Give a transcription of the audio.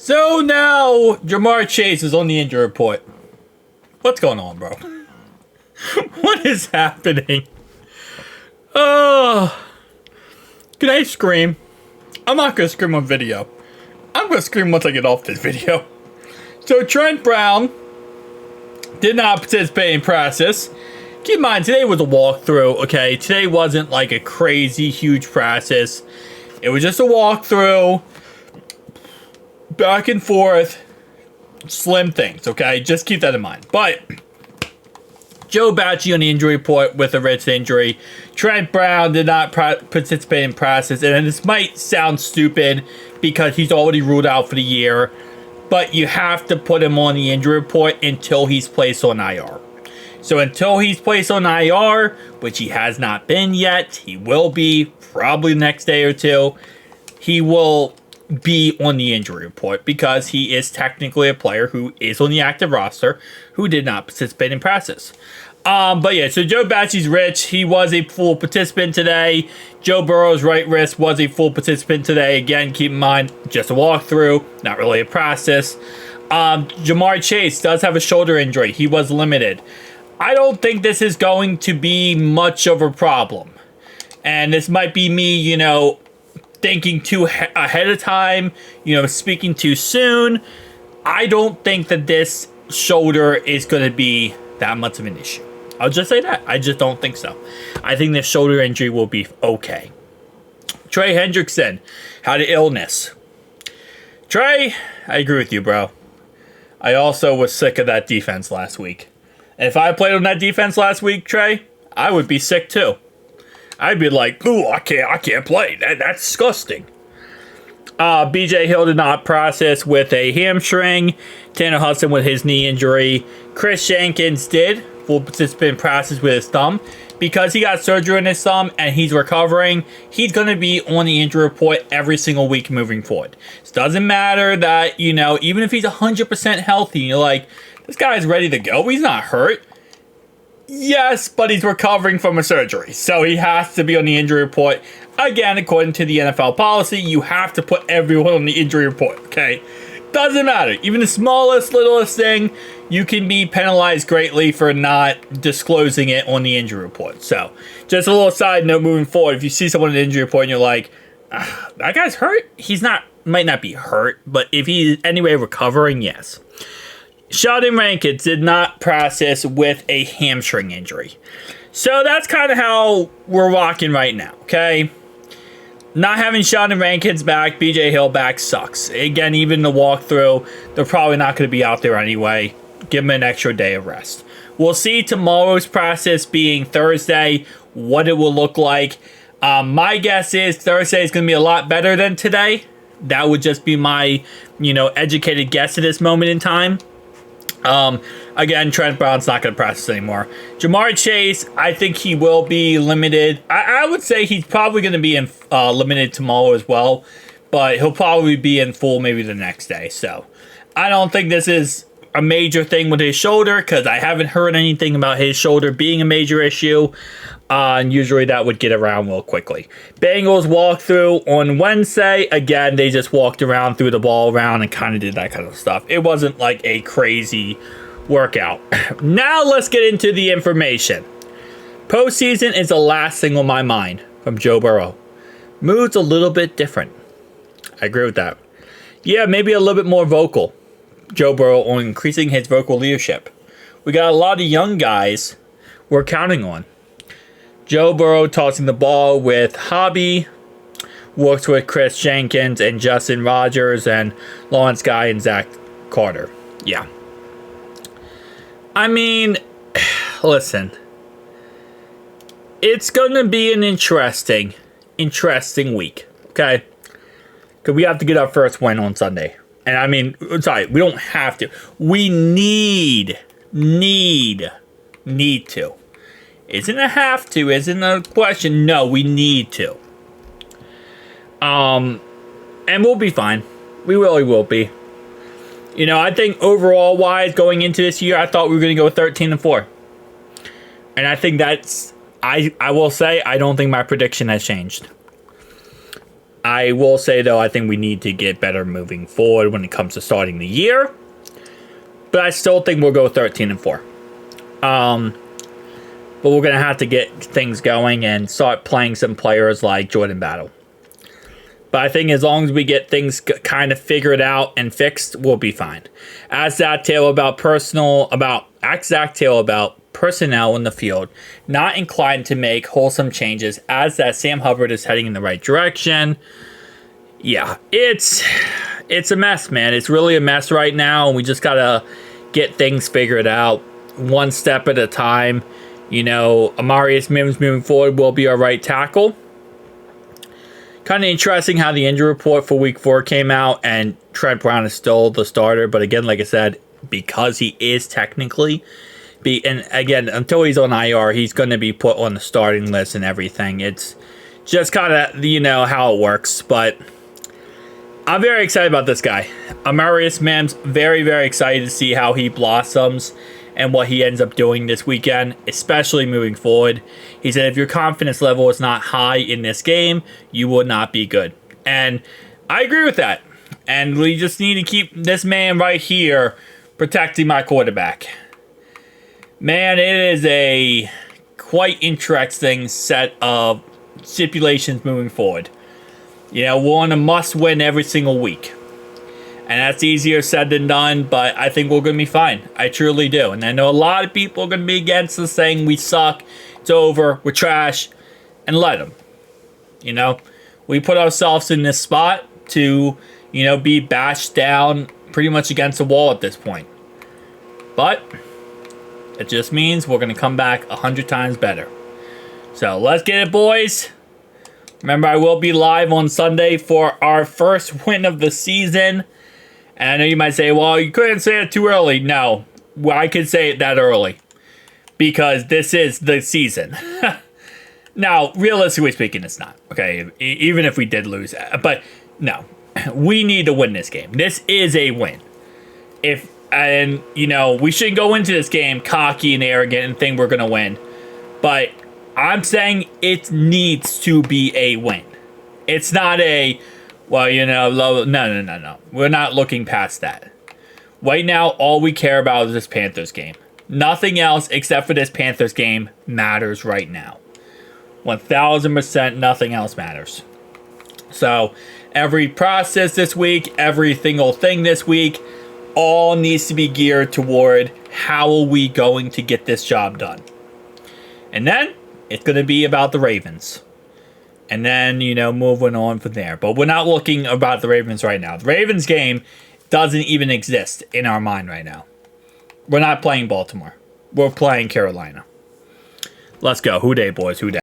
So now Jamarr Chase is on the injury report. What's going on, bro? What is happening? Oh, can I scream? I'm not gonna scream on video. I'm gonna scream once I get off this video. So Trent Brown did not participate in practice. Keep in mind, today was a walkthrough, okay? Today wasn't like a crazy huge practice. It was just a walkthrough. Back and forth. Slim things, okay? Just keep that in mind. But Joe Bacci on the injury report with a wrist injury. Trent Brown did not participate in practice. And this might sound stupid because he's already ruled out for the year. But you have to put him on the injury report until he's placed on IR. So until he's placed on IR, which he has not been yet, he will be probably the next day or two. He will be on the injury report because he is technically a player who is on the active roster who did not participate in practice. But yeah, so Joe Bacci's rich. He was a full participant today. Joe Burrow's right wrist was a full participant today. Again, keep in mind, just a walkthrough, not really a practice. Jamarr Chase does have a shoulder injury. He was limited. I don't think this is going to be much of a problem. And this might be me, thinking too ahead of time, speaking too soon. I don't think that this shoulder is going to be that much of an issue. I'll just say that. I just don't think so. I think this shoulder injury will be okay. Trey Hendrickson had an illness. Trey, I agree with you, bro. I also was sick of that defense last week. And if I played on that defense last week, Trey, I would be sick too. I'd be like, ooh, I can't play. That's disgusting. BJ Hill did not process with a hamstring. Tanner Hudson with his knee injury. Chris Jenkins did full participant process with his thumb. Because he got surgery on his thumb and he's recovering, he's going to be on the injury report every single week moving forward. It doesn't matter that, even if he's 100% healthy, you're like, this guy's ready to go. He's not hurt. Yes, but he's recovering from a surgery, so he has to be on the injury report. Again, according to the NFL policy, you have to put everyone on the injury report, okay? Doesn't matter. Even the smallest, littlest thing, you can be penalized greatly for not disclosing it on the injury report. So, just a little side note moving forward. If you see someone on the injury report and you're like, that guy's hurt? Might not be hurt, but if he's anyway recovering, yes. Sheldon Rankins did not process with a hamstring injury. So that's kind of how we're rocking right now, okay? Not having Sheldon Rankins back, BJ Hill back sucks. Again, even the walkthrough, they're probably not going to be out there anyway. Give them an extra day of rest. We'll see tomorrow's process being Thursday, what it will look like. My guess is Thursday is going to be a lot better than today. That would just be my, educated guess at this moment in time. Again, Trent Brown's not going to practice anymore. Jamarr Chase, I think he will be limited. I would say he's probably going to be in limited tomorrow as well, but he'll probably be in full maybe the next day. So I don't think this is a major thing with his shoulder because I haven't heard anything about his shoulder being a major issue. And usually that would get around real quickly. Bengals walkthrough on Wednesday. Again, they just walked around, threw the ball around, and kind of did that kind of stuff. It wasn't like a crazy workout. Now let's get into the information. Postseason is the last thing on my mind from Joe Burrow. Mood's a little bit different. I agree with that. Yeah, maybe a little bit more vocal. Joe Burrow on increasing his vocal leadership. We got a lot of young guys we're counting on. Joe Burrow tossing the ball with Hobby, works with Chris Jenkins and Justin Rogers and Lawrence Guy and Zach Carter. Yeah. I mean, listen. It's going to be an interesting week, okay? Because we have to get our first win on Sunday. And I mean, sorry, we don't have to. We need to. Isn't a have to, isn't a question. No, we need to. And we'll be fine. We really will be. I think overall wise going into this year, I thought we were going to go 13-4. And I think that's, I will say, I don't think my prediction has changed. I will say, though, I think we need to get better moving forward when it comes to starting the year. But I still think we'll go 13-4. But we're going to have to get things going and start playing some players like Jordan Battle. But I think as long as we get things kind of figured out and fixed, we'll be fine. As Zach Taylor about personnel in the field, not inclined to make wholesome changes as that Sam Hubbard is heading in the right direction. Yeah, it's a mess, man. It's really a mess right now, and we just got to get things figured out one step at a time. You know, Amarius Mims moving forward will be our right tackle. Kind of interesting how the injury report for week 4 came out, and Trent Brown is still the starter. But again, like I said, because he is technically, and again, until he's on IR, he's going to be put on the starting list and everything. It's just kind of, you know, how it works. But I'm very excited about this guy. Amarius Mims, very, very excited to see how he blossoms and what he ends up doing this weekend, especially moving forward. He said if your confidence level is not high in this game, you will not be good. And I agree with that. And we just need to keep this man right here protecting my quarterback. Man, it is a quite interesting set of stipulations moving forward. You know, we're on a must-win every single week. And that's easier said than done, but I think we're going to be fine. I truly do. And I know a lot of people are going to be against us, saying we suck, it's over, we're trash, and let them. You know, we put ourselves in this spot to, you know, be bashed down pretty much against the wall at this point. But it just means we're going to come back 100 times better. So let's get it, boys. Remember, I will be live on Sunday for our first win of the season. And I know you might say, well, you couldn't say it too early. No, well, I could say it that early. Because this is the season. Now, realistically speaking, it's not. Okay, even if we did lose. But, no. We need to win this game. This is a win. And, you know, we shouldn't go into this game cocky and arrogant and think we're going to win. But I'm saying it needs to be a win. It's not a... well, you know, no. We're not looking past that. Right now, all we care about is this Panthers game. Nothing else except for this Panthers game matters right now. 1,000% nothing else matters. So, every process this week, every single thing this week, all needs to be geared toward how are we going to get this job done. And then, it's going to be about the Ravens. And then, you know, moving on from there. But we're not looking about the Ravens right now. The Ravens game doesn't even exist in our mind right now. We're not playing Baltimore. We're playing Carolina. Let's go. Who dey, boys? Who dey?